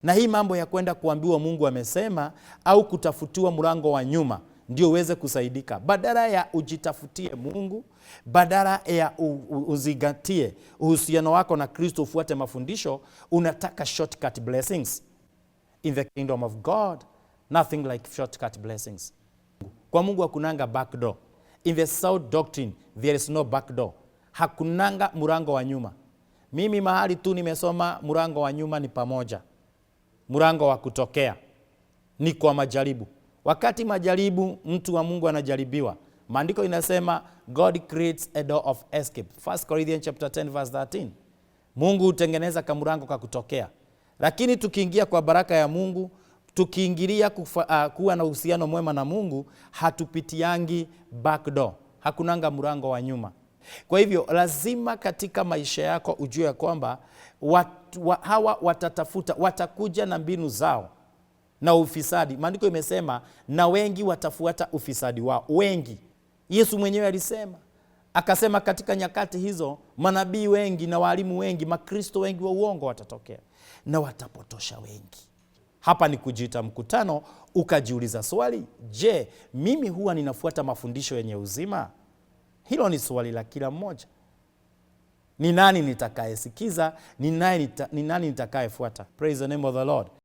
Na hii mambo ya kwenda kuambiwa Mungu amesema au kutafutiwa mlango wa nyuma ndio uweze kusaidika, badala ya ujitafutie Mungu, badala ya uzingatie uhusiano wako na Kristo, ufuate mafundisho, unataka shortcut blessings. In the kingdom of God, nothing like shortcut blessings. Kwa Mungu hakunanga back door. In the sound doctrine, there is no back door. Hakunanga mlango wa nyuma. Mimi mahali tu nimesoma mlango wa nyuma ni pamoja. Mlango wa kutokea ni kwa majaribu. Wakati majaribu mtu wa Mungu anajaribiwa, maandiko inasema God creates a door of escape. 1 Corinthians chapter 10 verse 13. Mungu hutengeneza kamlango ka kutokea. Lakini tukiingia kwa baraka ya Mungu, tukiingilia kuwa na uhusiano mwema na Mungu, hatupitiangi back door. Hakunanga mlango wa nyuma. Kwa hivyo lazima katika maisha yako ujue ya kwamba hawa watatafuta, watakuja na mbinu zao na ufisadi. Maandiko imesema na wengi watafuata ufisadi wao. Wengi. Yesu mwenyewe alisema, akasema katika nyakati hizo manabii wengi na walimu wengi, makristo wengi wa uongo watatokea na watapotosha wengi. Hapa ni kujiita mkutano ukajiuliza swali, je, mimi huwa ninafuata mafundisho yenye uzima? Hilo ni swali la kila mmoja. Ni nani nitakayesikiza? Ni nani nitakayefuata? Praise the name of the Lord.